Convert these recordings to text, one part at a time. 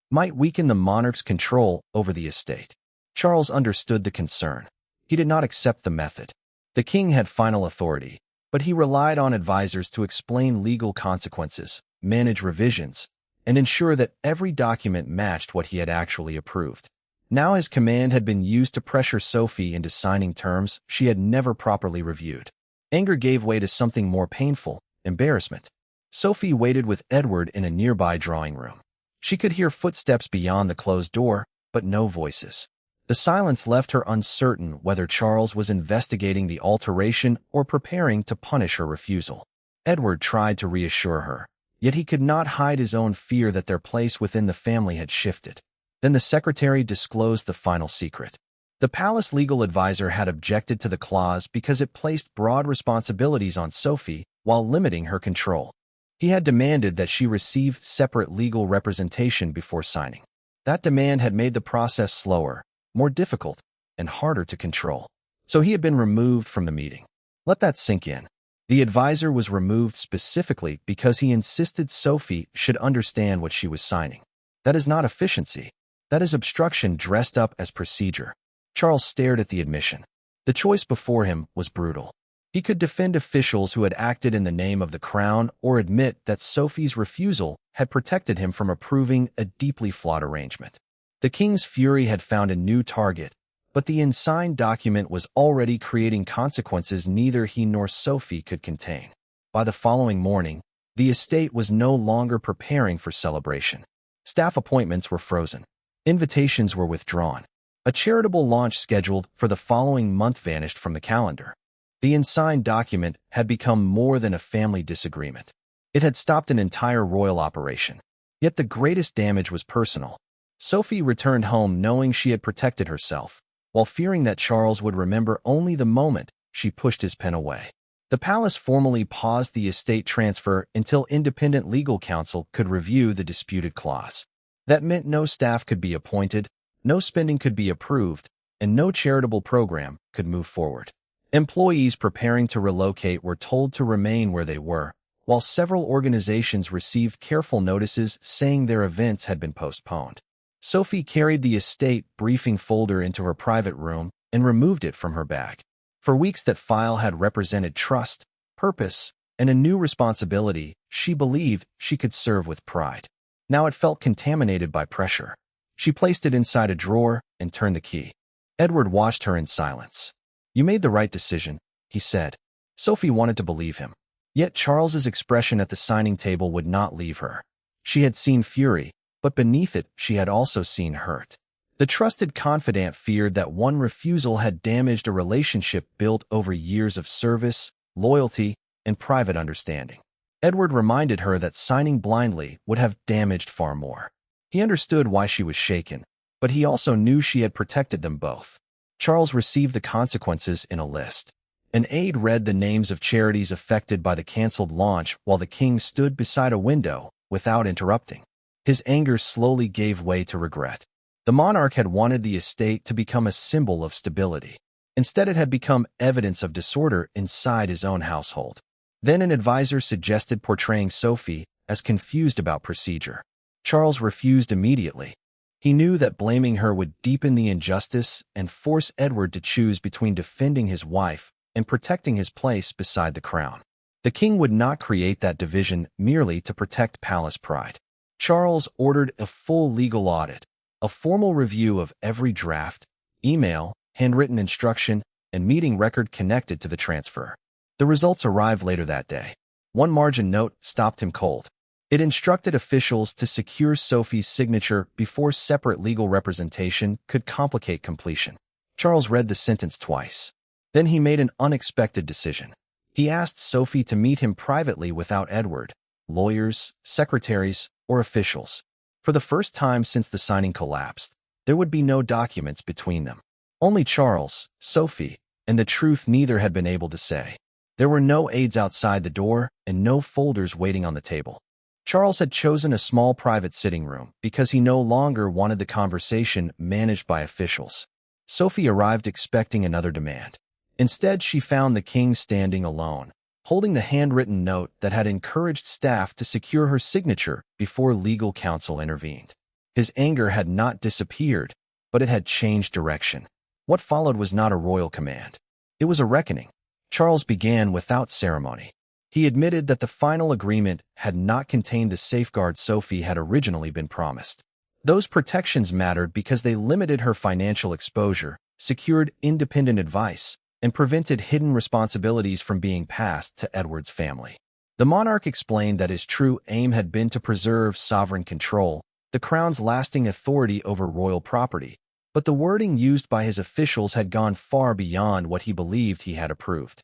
might weaken the monarch's control over the estate. Charles understood the concern. He did not accept the method. The king had final authority, but he relied on advisors to explain legal consequences, manage revisions, and ensure that every document matched what he had actually approved. Now his command had been used to pressure Sophie into signing terms she had never properly reviewed. Anger gave way to something more painful: embarrassment. Sophie waited with Edward in a nearby drawing room. She could hear footsteps beyond the closed door, but no voices. The silence left her uncertain whether Charles was investigating the alteration or preparing to punish her refusal. Edward tried to reassure her, yet he could not hide his own fear that their place within the family had shifted. Then the secretary disclosed the final secret. The palace legal advisor had objected to the clause because it placed broad responsibilities on Sophie while limiting her control. He had demanded that she receive separate legal representation before signing. That demand had made the process slower, more difficult, and harder to control. So he had been removed from the meeting. Let that sink in. The advisor was removed specifically because he insisted Sophie should understand what she was signing. That is not efficiency. That is obstruction dressed up as procedure. Charles stared at the admission. The choice before him was brutal. He could defend officials who had acted in the name of the crown or admit that Sophie's refusal had protected him from approving a deeply flawed arrangement. The king's fury had found a new target, but the unsigned document was already creating consequences neither he nor Sophie could contain. By the following morning, the estate was no longer preparing for celebration. Staff appointments were frozen. Invitations were withdrawn. A charitable launch scheduled for the following month vanished from the calendar. The unsigned document had become more than a family disagreement. It had stopped an entire royal operation. Yet the greatest damage was personal. Sophie returned home knowing she had protected herself, while fearing that Charles would remember only the moment she pushed his pen away. The palace formally paused the estate transfer until independent legal counsel could review the disputed clause. That meant no staff could be appointed, no spending could be approved, and no charitable program could move forward. Employees preparing to relocate were told to remain where they were, while several organizations received careful notices saying their events had been postponed. Sophie carried the estate briefing folder into her private room and removed it from her bag. For weeks that file had represented trust, purpose, and a new responsibility she believed she could serve with pride. Now it felt contaminated by pressure. She placed it inside a drawer and turned the key. Edward watched her in silence. "You made the right decision," he said. Sophie wanted to believe him. Yet Charles's expression at the signing table would not leave her. She had seen fury, but beneath it she had also seen hurt. The trusted confidant feared that one refusal had damaged a relationship built over years of service, loyalty, and private understanding. Edward reminded her that signing blindly would have damaged far more. He understood why she was shaken, but he also knew she had protected them both. Charles received the consequences in a list. An aide read the names of charities affected by the cancelled launch while the king stood beside a window without interrupting. His anger slowly gave way to regret. The monarch had wanted the estate to become a symbol of stability. Instead, it had become evidence of disorder inside his own household. Then an advisor suggested portraying Sophie as confused about procedure. Charles refused immediately. He knew that blaming her would deepen the injustice and force Edward to choose between defending his wife and protecting his place beside the crown. The king would not create that division merely to protect palace pride. Charles ordered a full legal audit, a formal review of every draft, email, handwritten instruction, and meeting record connected to the transfer. The results arrived later that day. One margin note stopped him cold. It instructed officials to secure Sophie's signature before separate legal representation could complicate completion. Charles read the sentence twice. Then he made an unexpected decision. He asked Sophie to meet him privately without Edward, lawyers, secretaries, or officials. For the first time since the signing collapsed, there would be no documents between them. Only Charles, Sophie, and the truth neither had been able to say. There were no aides outside the door and no folders waiting on the table. Charles had chosen a small private sitting room because he no longer wanted the conversation managed by officials. Sophie arrived expecting another demand. Instead, she found the king standing alone, holding the handwritten note that had encouraged staff to secure her signature before legal counsel intervened. His anger had not disappeared, but it had changed direction. What followed was not a royal command. It was a reckoning. Charles began without ceremony. He admitted that the final agreement had not contained the safeguards Sophie had originally been promised. Those protections mattered because they limited her financial exposure, secured independent advice, and prevented hidden responsibilities from being passed to Edward's family. The monarch explained that his true aim had been to preserve sovereign control, the crown's lasting authority over royal property, but the wording used by his officials had gone far beyond what he believed he had approved.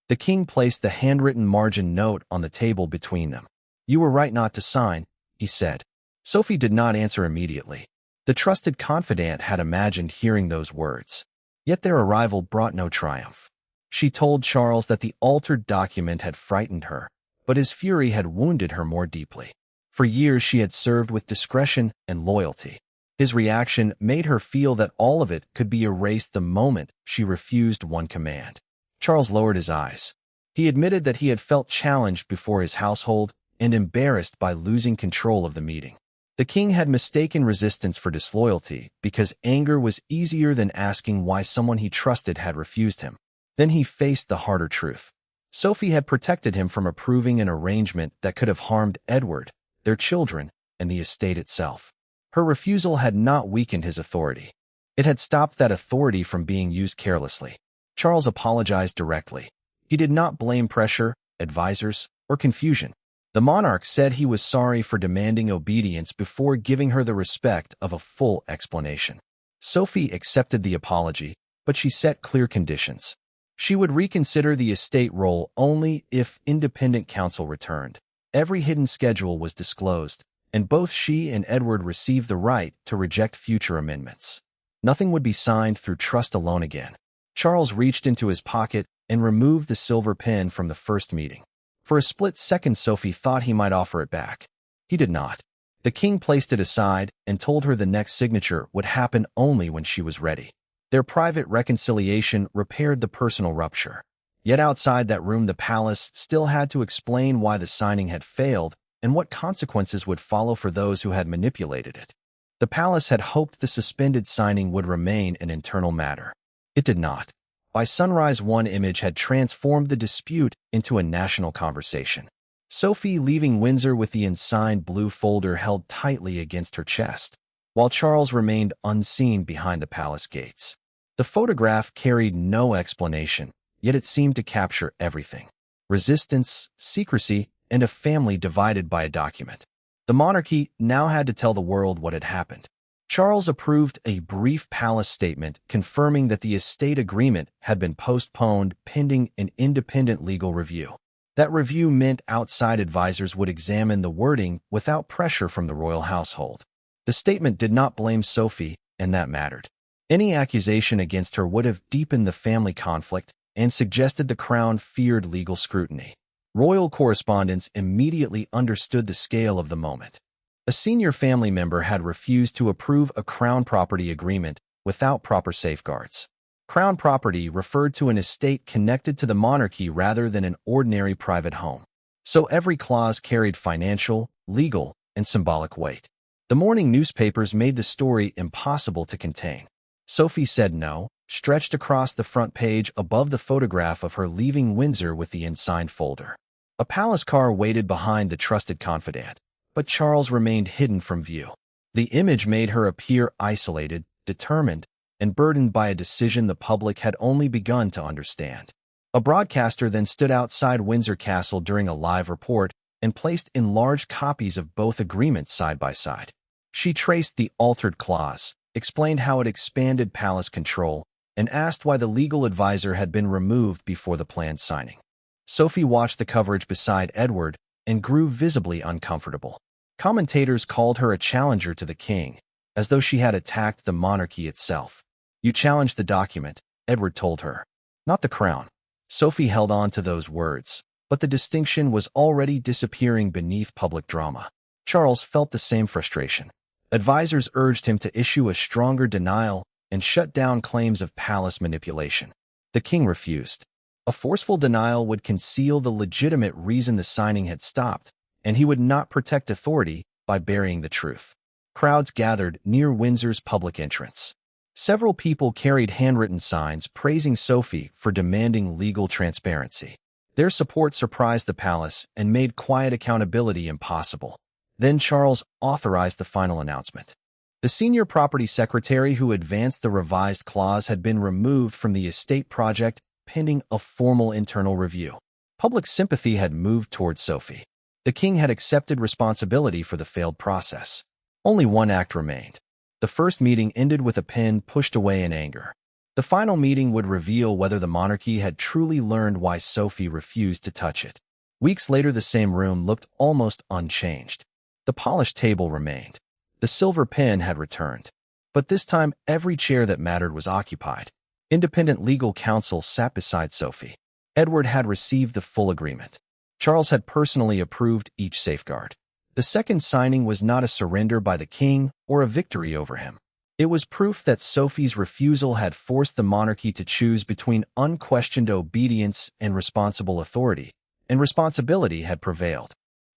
The king placed the handwritten margin note on the table between them. "You were right not to sign," he said. Sophie did not answer immediately. The trusted confidant had imagined hearing those words. Yet their arrival brought no triumph. She told Charles that the altered document had frightened her, but his fury had wounded her more deeply. For years she had served with discretion and loyalty. His reaction made her feel that all of it could be erased the moment she refused one command. Charles lowered his eyes. He admitted that he had felt challenged before his household and embarrassed by losing control of the meeting. The king had mistaken resistance for disloyalty because anger was easier than asking why someone he trusted had refused him. Then he faced the harder truth. Sophie had protected him from approving an arrangement that could have harmed Edward, their children, and the estate itself. Her refusal had not weakened his authority. It had stopped that authority from being used carelessly. Charles apologized directly. He did not blame pressure, advisors, or confusion. The monarch said he was sorry for demanding obedience before giving her the respect of a full explanation. Sophie accepted the apology, but she set clear conditions. She would reconsider the estate role only if independent counsel returned. Every hidden schedule was disclosed, and both she and Edward received the right to reject future amendments. Nothing would be signed through trust alone again. Charles reached into his pocket and removed the silver pen from the first meeting. For a split second, Sophie thought he might offer it back. He did not. The king placed it aside and told her the next signature would happen only when she was ready. Their private reconciliation repaired the personal rupture. Yet outside that room, the palace still had to explain why the signing had failed and what consequences would follow for those who had manipulated it. The palace had hoped the suspended signing would remain an internal matter. It did not. By sunrise, one image had transformed the dispute into a national conversation. Sophie leaving Windsor with the unsigned blue folder held tightly against her chest, while Charles remained unseen behind the palace gates. The photograph carried no explanation, yet it seemed to capture everything: resistance, secrecy, and a family divided by a document. The monarchy now had to tell the world what had happened. Charles approved a brief palace statement confirming that the estate agreement had been postponed pending an independent legal review. That review meant outside advisors would examine the wording without pressure from the royal household. The statement did not blame Sophie, and that mattered. Any accusation against her would have deepened the family conflict and suggested the crown feared legal scrutiny. Royal correspondents immediately understood the scale of the moment. A senior family member had refused to approve a crown property agreement without proper safeguards. Crown property referred to an estate connected to the monarchy rather than an ordinary private home. So every clause carried financial, legal, and symbolic weight. The morning newspapers made the story impossible to contain. Sophie said no, stretched across the front page above the photograph of her leaving Windsor with the unsigned folder. A palace car waited behind the trusted confidant, but Charles remained hidden from view. The image made her appear isolated, determined, and burdened by a decision the public had only begun to understand. A broadcaster then stood outside Windsor Castle during a live report and placed enlarged copies of both agreements side by side. She traced the altered clause, explained how it expanded palace control, and asked why the legal advisor had been removed before the planned signing. Sophie watched the coverage beside Edward and grew visibly uncomfortable. Commentators called her a challenger to the king, as though she had attacked the monarchy itself. "You challenged the document," Edward told her, "not the crown." Sophie held on to those words, but the distinction was already disappearing beneath public drama. Charles felt the same frustration. Advisors urged him to issue a stronger denial and shut down claims of palace manipulation. The king refused. A forceful denial would conceal the legitimate reason the signing had stopped, and he would not protect authority by burying the truth. Crowds gathered near Windsor's public entrance. Several people carried handwritten signs praising Sophie for demanding legal transparency. Their support surprised the palace and made quiet accountability impossible. Then Charles authorized the final announcement. The senior property secretary who advanced the revised clause had been removed from the estate project pending a formal internal review. Public sympathy had moved toward Sophie. The king had accepted responsibility for the failed process. Only one act remained. The first meeting ended with a pen pushed away in anger. The final meeting would reveal whether the monarchy had truly learned why Sophie refused to touch it. Weeks later, the same room looked almost unchanged. The polished table remained. The silver pen had returned. But this time, every chair that mattered was occupied. Independent legal counsel sat beside Sophie. Edward had received the full agreement. Charles had personally approved each safeguard. The second signing was not a surrender by the king or a victory over him. It was proof that Sophie's refusal had forced the monarchy to choose between unquestioned obedience and responsible authority, and responsibility had prevailed.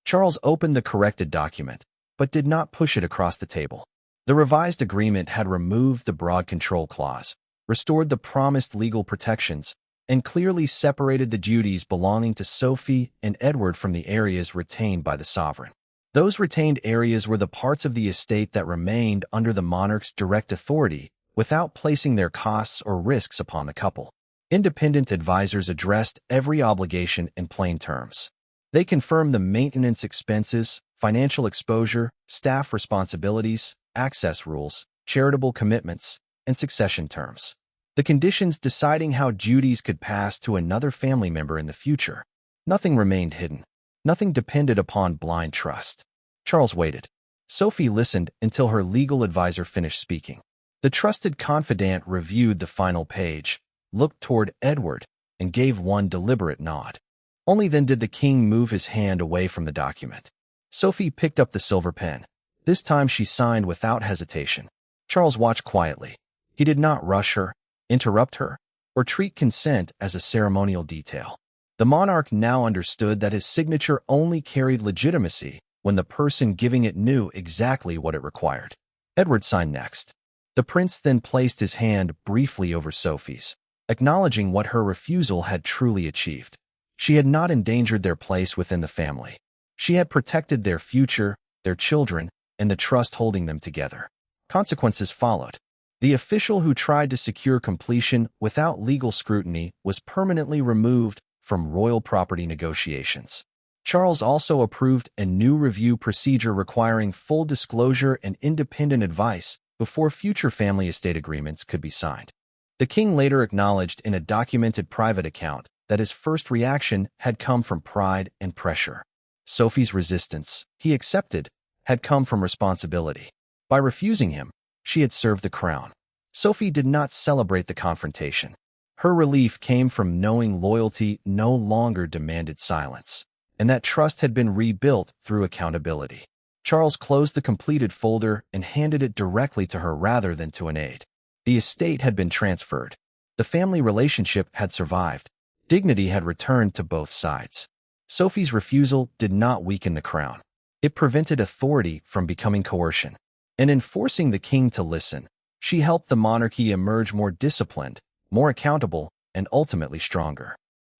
Charles opened the corrected document, but did not push it across the table. The revised agreement had removed the broad control clause, restored the promised legal protections, and clearly separated the duties belonging to Sophie and Edward from the areas retained by the sovereign. Those retained areas were the parts of the estate that remained under the monarch's direct authority without placing their costs or risks upon the couple. Independent advisors addressed every obligation in plain terms. They confirmed the maintenance expenses, financial exposure, staff responsibilities, access rules, charitable commitments, and succession terms. The conditions deciding how duties could pass to another family member in the future. Nothing remained hidden. Nothing depended upon blind trust. Charles waited. Sophie listened until her legal advisor finished speaking. The trusted confidant reviewed the final page, looked toward Edward, and gave one deliberate nod. Only then did the king move his hand away from the document. Sophie picked up the silver pen. This time she signed without hesitation. Charles watched quietly. He did not rush her, interrupt her, or treat consent as a ceremonial detail. The monarch now understood that his signature only carried legitimacy when the person giving it knew exactly what it required. Edward signed next. The prince then placed his hand briefly over Sophie's, acknowledging what her refusal had truly achieved. She had not endangered their place within the family. She had protected their future, their children, and the trust holding them together. Consequences followed. The official who tried to secure completion without legal scrutiny was permanently removed from royal property negotiations. Charles also approved a new review procedure requiring full disclosure and independent advice before future family estate agreements could be signed. The king later acknowledged in a documented private account that his first reaction had come from pride and pressure. Sophie's resistance, he accepted, had come from responsibility. By refusing him, she had served the crown. Sophie did not celebrate the confrontation. Her relief came from knowing loyalty no longer demanded silence, and that trust had been rebuilt through accountability. Charles closed the completed folder and handed it directly to her rather than to an aide. The estate had been transferred. The family relationship had survived. Dignity had returned to both sides. Sophie's refusal did not weaken the crown. It prevented authority from becoming coercion. And in forcing the king to listen, she helped the monarchy emerge more disciplined, more accountable, and ultimately stronger.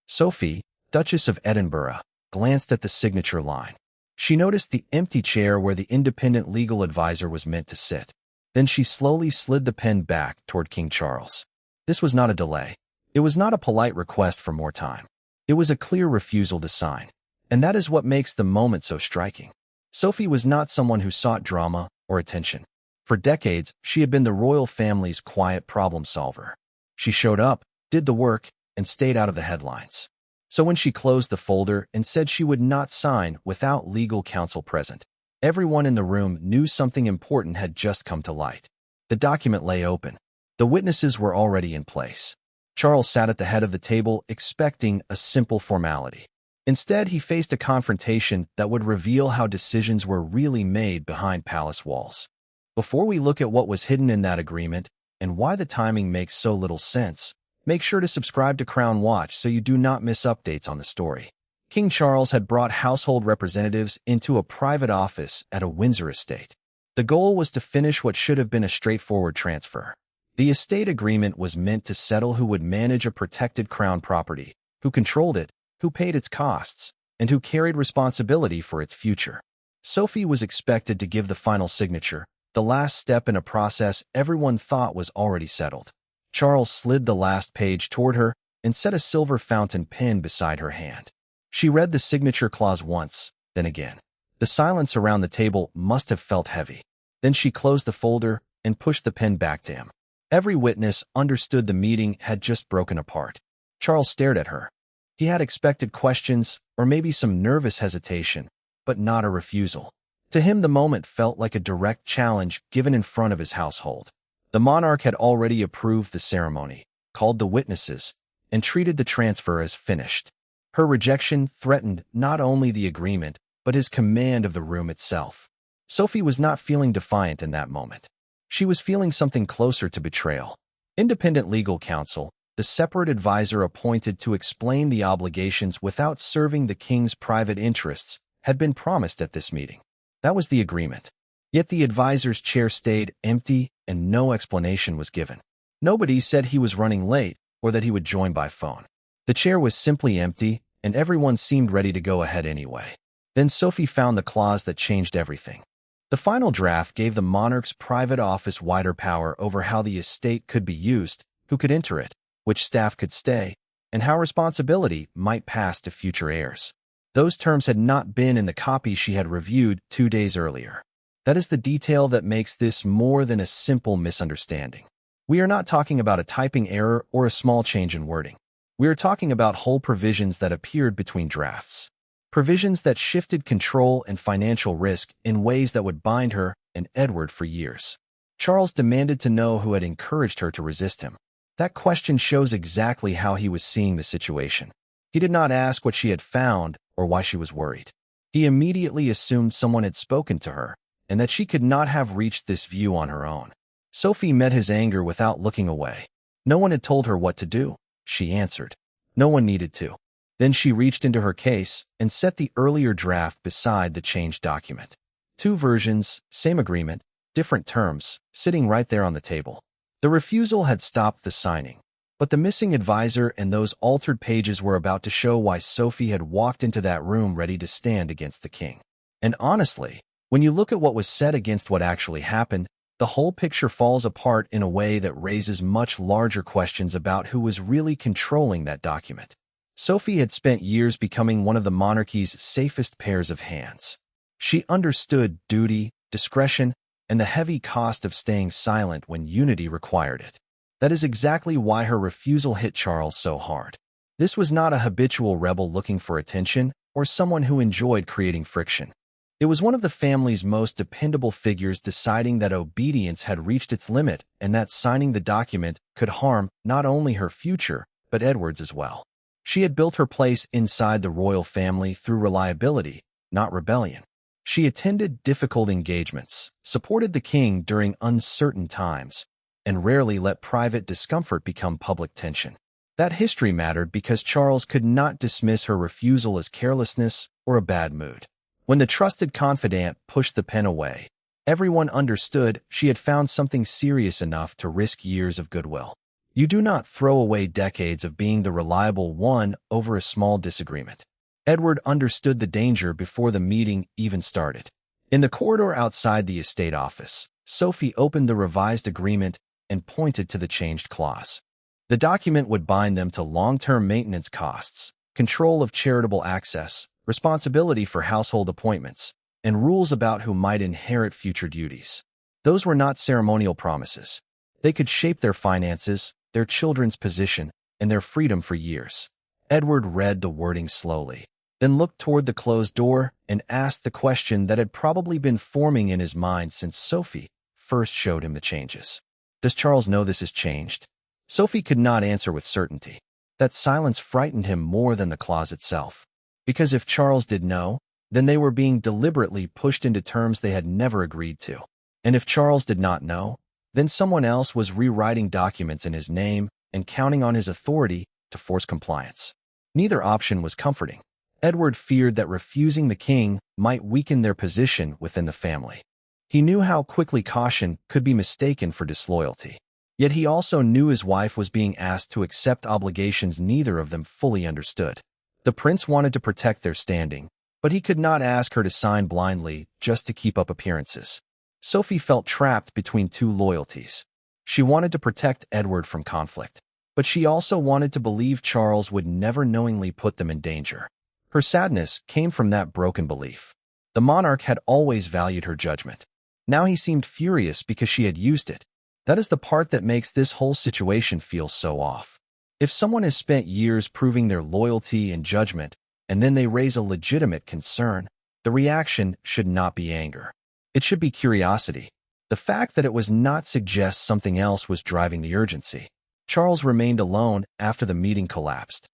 Sophie, Duchess of Edinburgh, glanced at the signature line. She noticed the empty chair where the independent legal advisor was meant to sit. Then she slowly slid the pen back toward King Charles. This was not a delay. It was not a polite request for more time. It was a clear refusal to sign. And that is what makes the moment so striking. Sophie was not someone who sought drama or attention. For decades, she had been the royal family's quiet problem solver. She showed up, did the work, and stayed out of the headlines. So when she closed the folder and said she would not sign without legal counsel present, everyone in the room knew something important had just come to light. The document lay open. The witnesses were already in place. Charles sat at the head of the table expecting a simple formality. Instead, he faced a confrontation that would reveal how decisions were really made behind palace walls. Before we look at what was hidden in that agreement and why the timing makes so little sense, make sure to subscribe to Crown Watch so you do not miss updates on the story. King Charles had brought household representatives into a private office at a Windsor estate. The goal was to finish what should have been a straightforward transfer. The estate agreement was meant to settle who would manage a protected crown property, who controlled it, who paid its costs, and who carried responsibility for its future. Sophie was expected to give the final signature, the last step in a process everyone thought was already settled. Charles slid the last page toward her and set a silver fountain pen beside her hand. She read the signature clause once, then again. The silence around the table must have felt heavy. Then she closed the folder and pushed the pen back to him. Every witness understood the meeting had just broken apart. Charles stared at her. He had expected questions, or maybe some nervous hesitation, but not a refusal. To him, the moment felt like a direct challenge given in front of his household. The monarch had already approved the ceremony, called the witnesses, and treated the transfer as finished. Her rejection threatened not only the agreement, but his command of the room itself. Sophie was not feeling defiant in that moment. She was feeling something closer to betrayal. Independent legal counsel, the separate advisor appointed to explain the obligations without serving the king's private interests, had been promised at this meeting. That was the agreement. Yet the advisor's chair stayed empty and no explanation was given. Nobody said he was running late or that he would join by phone. The chair was simply empty and everyone seemed ready to go ahead anyway. Then Sophie found the clause that changed everything. The final draft gave the monarch's private office wider power over how the estate could be used, who could enter it, which staff could stay, and how responsibility might pass to future heirs. Those terms had not been in the copy she had reviewed 2 days earlier. That is the detail that makes this more than a simple misunderstanding. We are not talking about a typing error or a small change in wording. We are talking about whole provisions that appeared between drafts. Provisions that shifted control and financial risk in ways that would bind her and Edward for years. Charles demanded to know who had encouraged her to resist him. That question shows exactly how he was seeing the situation. He did not ask what she had found or why she was worried. He immediately assumed someone had spoken to her and that she could not have reached this view on her own. Sophie met his anger without looking away. No one had told her what to do, she answered. No one needed to. Then she reached into her case and set the earlier draft beside the changed document. 2 versions, same agreement, different terms, sitting right there on the table. The refusal had stopped the signing, but the missing advisor and those altered pages were about to show why Sophie had walked into that room ready to stand against the king. And honestly, when you look at what was said against what actually happened, the whole picture falls apart in a way that raises much larger questions about who was really controlling that document. Sophie had spent years becoming one of the monarchy's safest pairs of hands. She understood duty, discretion, and the heavy cost of staying silent when unity required it. That is exactly why her refusal hit Charles so hard. This was not a habitual rebel looking for attention or someone who enjoyed creating friction. It was one of the family's most dependable figures deciding that obedience had reached its limit and that signing the document could harm not only her future, but Edward's as well. She had built her place inside the royal family through reliability, not rebellion. She attended difficult engagements, supported the king during uncertain times, and rarely let private discomfort become public tension. That history mattered because Charles could not dismiss her refusal as carelessness or a bad mood. When the trusted confidant pushed the pen away, everyone understood she had found something serious enough to risk years of goodwill. You do not throw away decades of being the reliable one over a small disagreement. Edward understood the danger before the meeting even started. In the corridor outside the estate office, Sophie opened the revised agreement and pointed to the changed clause. The document would bind them to long-term maintenance costs, control of charitable access, responsibility for household appointments, and rules about who might inherit future duties. Those were not ceremonial promises. They could shape their finances, their children's position, and their freedom for years. Edward read the wording slowly, then looked toward the closed door and asked the question that had probably been forming in his mind since Sophie first showed him the changes. Does Charles know this has changed? Sophie could not answer with certainty. That silence frightened him more than the clause itself. Because if Charles did know, then they were being deliberately pushed into terms they had never agreed to. And if Charles did not know, then someone else was rewriting documents in his name and counting on his authority to force compliance. Neither option was comforting. Edward feared that refusing the king might weaken their position within the family. He knew how quickly caution could be mistaken for disloyalty. Yet he also knew his wife was being asked to accept obligations neither of them fully understood. The prince wanted to protect their standing, but he could not ask her to sign blindly just to keep up appearances. Sophie felt trapped between two loyalties. She wanted to protect Edward from conflict, but she also wanted to believe Charles would never knowingly put them in danger. Her sadness came from that broken belief. The monarch had always valued her judgment. Now he seemed furious because she had used it. That is the part that makes this whole situation feel so off. If someone has spent years proving their loyalty and judgment, and then they raise a legitimate concern, the reaction should not be anger. It should be curiosity. The fact that it was not suggests something else was driving the urgency. Charles remained alone after the meeting collapsed.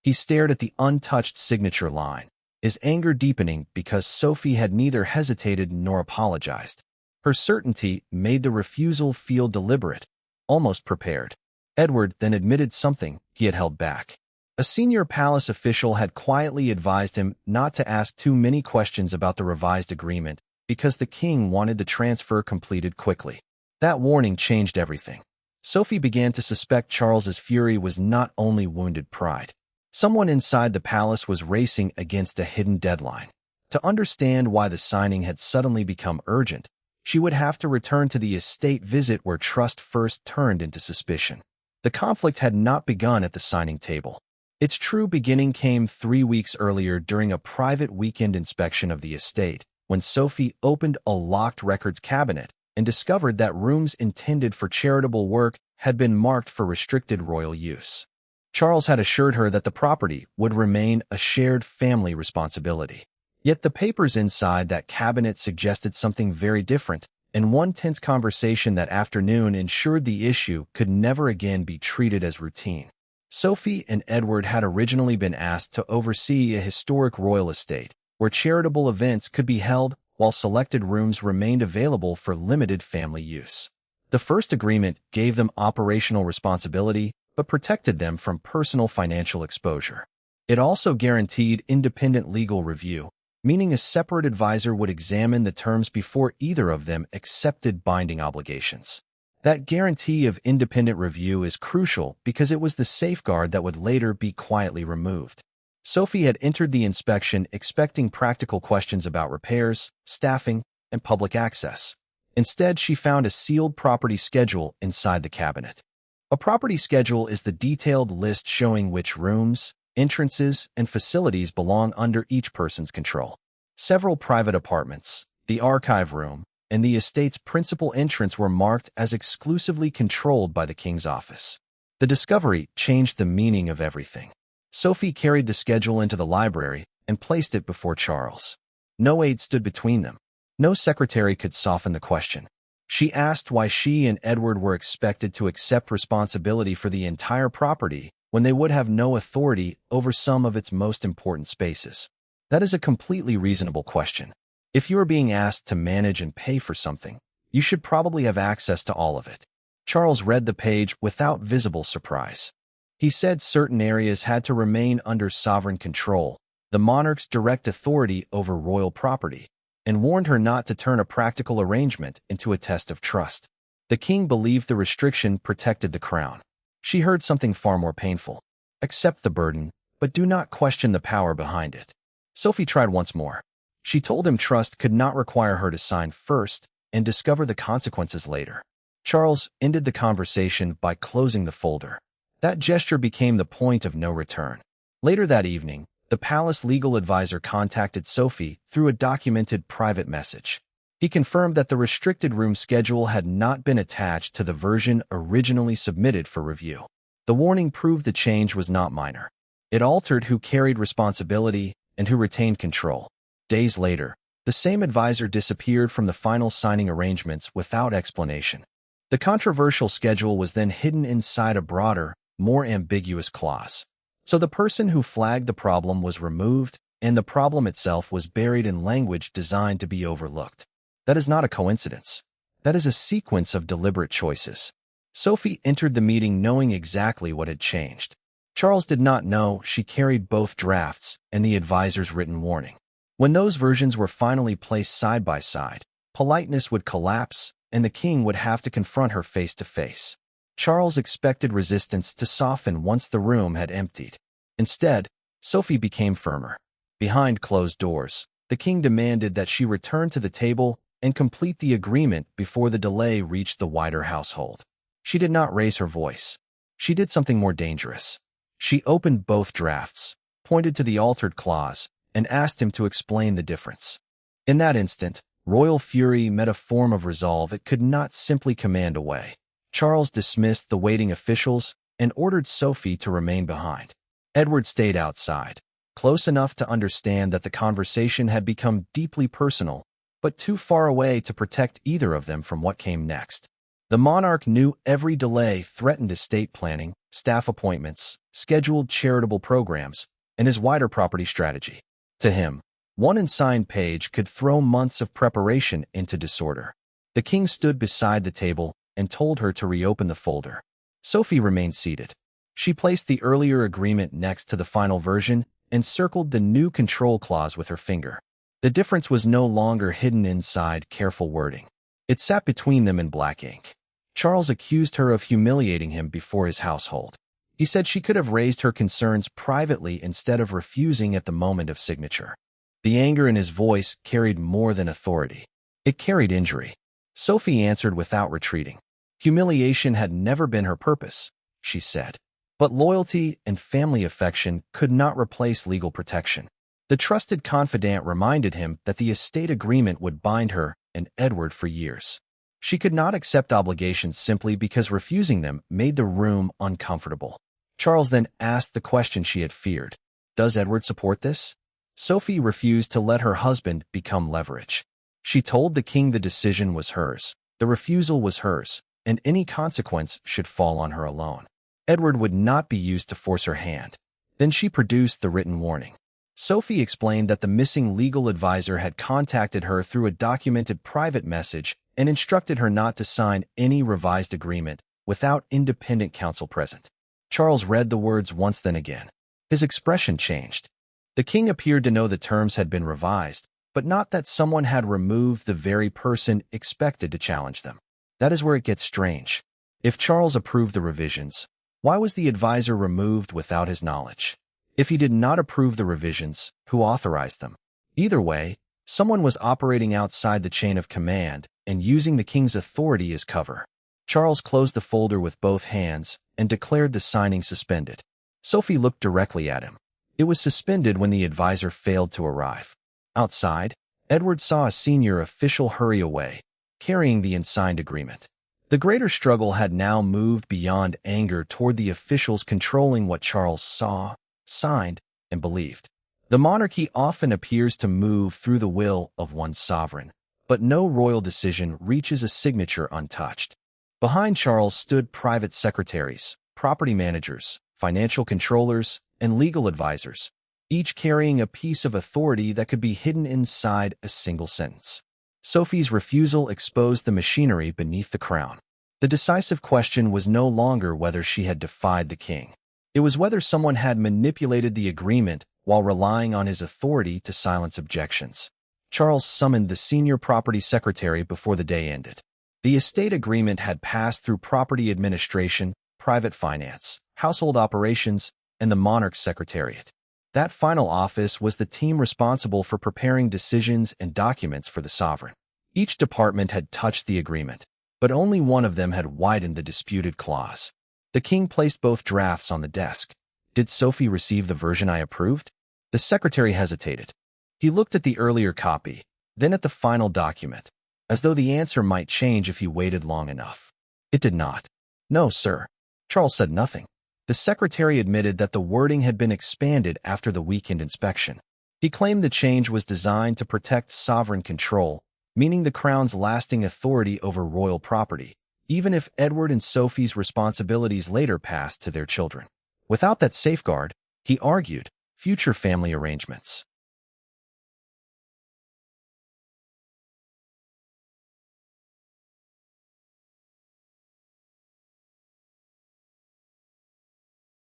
He stared at the untouched signature line, his anger deepening because Sophie had neither hesitated nor apologized. Her certainty made the refusal feel deliberate, almost prepared. Edward then admitted something he had held back. A senior palace official had quietly advised him not to ask too many questions about the revised agreement because the king wanted the transfer completed quickly. That warning changed everything. Sophie began to suspect Charles's fury was not only wounded pride. Someone inside the palace was racing against a hidden deadline. To understand why the signing had suddenly become urgent, she would have to return to the estate visit where trust first turned into suspicion. The conflict had not begun at the signing table. Its true beginning came 3 weeks earlier during a private weekend inspection of the estate, when Sophie opened a locked records cabinet and discovered that rooms intended for charitable work had been marked for restricted royal use. Charles had assured her that the property would remain a shared family responsibility. Yet the papers inside that cabinet suggested something very different, and one tense conversation that afternoon ensured the issue could never again be treated as routine. Sophie and Edward had originally been asked to oversee a historic royal estate, where charitable events could be held while selected rooms remained available for limited family use. The first agreement gave them operational responsibility, but protected them from personal financial exposure. It also guaranteed independent legal review, meaning a separate advisor would examine the terms before either of them accepted binding obligations. That guarantee of independent review is crucial because it was the safeguard that would later be quietly removed. Sophie had entered the inspection expecting practical questions about repairs, staffing, and public access. Instead, she found a sealed property schedule inside the cabinet. A property schedule is the detailed list showing which rooms, entrances, and facilities belong under each person's control. Several private apartments, the archive room, and the estate's principal entrance were marked as exclusively controlled by the king's office. The discovery changed the meaning of everything. Sophie carried the schedule into the library and placed it before Charles. No aide stood between them. No secretary could soften the question. She asked why she and Edward were expected to accept responsibility for the entire property when they would have no authority over some of its most important spaces. That is a completely reasonable question. If you are being asked to manage and pay for something, you should probably have access to all of it. Charles read the page without visible surprise. He said certain areas had to remain under sovereign control, the monarch's direct authority over royal property, and warned her not to turn a practical arrangement into a test of trust. The king believed the restriction protected the crown. She heard something far more painful. Accept the burden, but do not question the power behind it. Sophie tried once more. She told him trust could not require her to sign first and discover the consequences later. Charles ended the conversation by closing the folder. That gesture became the point of no return. Later that evening, the palace legal advisor contacted Sophie through a documented private message. He confirmed that the restricted room schedule had not been attached to the version originally submitted for review. The warning proved the change was not minor. It altered who carried responsibility and who retained control. Days later, the same advisor disappeared from the final signing arrangements without explanation. The controversial schedule was then hidden inside a broader, more ambiguous clause. So the person who flagged the problem was removed, and the problem itself was buried in language designed to be overlooked. That is not a coincidence. That is a sequence of deliberate choices. Sophie entered the meeting knowing exactly what had changed. Charles did not know she carried both drafts and the advisor's written warning. When those versions were finally placed side by side, politeness would collapse, and the king would have to confront her face to face. Charles expected resistance to soften once the room had emptied. Instead, Sophie became firmer. Behind closed doors, the king demanded that she return to the table and complete the agreement before the delay reached the wider household. She did not raise her voice. She did something more dangerous. She opened both drafts, pointed to the altered clause, and asked him to explain the difference. In that instant, royal fury met a form of resolve it could not simply command away. Charles dismissed the waiting officials and ordered Sophie to remain behind. Edward stayed outside, close enough to understand that the conversation had become deeply personal, but too far away to protect either of them from what came next. The monarch knew every delay threatened estate planning, staff appointments, scheduled charitable programs, and his wider property strategy. To him, one unsigned page could throw months of preparation into disorder. The king stood beside the table and told her to reopen the folder. Sophie remained seated. She placed the earlier agreement next to the final version and circled the new control clause with her finger. The difference was no longer hidden inside careful wording. It sat between them in black ink. Charles accused her of humiliating him before his household. He said she could have raised her concerns privately instead of refusing at the moment of signature. The anger in his voice carried more than authority. It carried injury. Sophie answered without retreating. Humiliation had never been her purpose, she said. But loyalty and family affection could not replace legal protection. The trusted confidant reminded him that the estate agreement would bind her and Edward for years. She could not accept obligations simply because refusing them made the room uncomfortable. Charles then asked the question she had feared. Does Edward support this? Sophie refused to let her husband become leverage. She told the king the decision was hers, the refusal was hers, and any consequence should fall on her alone. Edward would not be used to force her hand. Then she produced the written warning. Sophie explained that the missing legal advisor had contacted her through a documented private message and instructed her not to sign any revised agreement without independent counsel present. Charles read the words once then again. His expression changed. The king appeared to know the terms had been revised, but not that someone had removed the very person expected to challenge them. That is where it gets strange. If Charles approved the revisions, why was the advisor removed without his knowledge? If he did not approve the revisions, who authorized them? Either way, someone was operating outside the chain of command and using the king's authority as cover. Charles closed the folder with both hands and declared the signing suspended. Sophie looked directly at him. It was suspended when the advisor failed to arrive. Outside, Edward saw a senior official hurry away, carrying the unsigned agreement. The greater struggle had now moved beyond anger toward the officials controlling what Charles saw, signed, and believed. The monarchy often appears to move through the will of one sovereign, but no royal decision reaches a signature untouched. Behind Charles stood private secretaries, property managers, financial controllers, and legal advisors, each carrying a piece of authority that could be hidden inside a single sentence. Sophie's refusal exposed the machinery beneath the crown. The decisive question was no longer whether she had defied the king. It was whether someone had manipulated the agreement while relying on his authority to silence objections. Charles summoned the senior property secretary before the day ended. The estate agreement had passed through property administration, private finance, household operations, and the monarch's secretariat. That final office was the team responsible for preparing decisions and documents for the sovereign. Each department had touched the agreement, but only one of them had widened the disputed clause. The king placed both drafts on the desk. Did Sophie receive the version I approved? The secretary hesitated. He looked at the earlier copy, then at the final document, as though the answer might change if he waited long enough. It did not. No, sir. Charles said nothing. The secretary admitted that the wording had been expanded after the weekend inspection. He claimed the change was designed to protect sovereign control, meaning the crown's lasting authority over royal property, even if Edward and Sophie's responsibilities later passed to their children. Without that safeguard, he argued, future family arrangements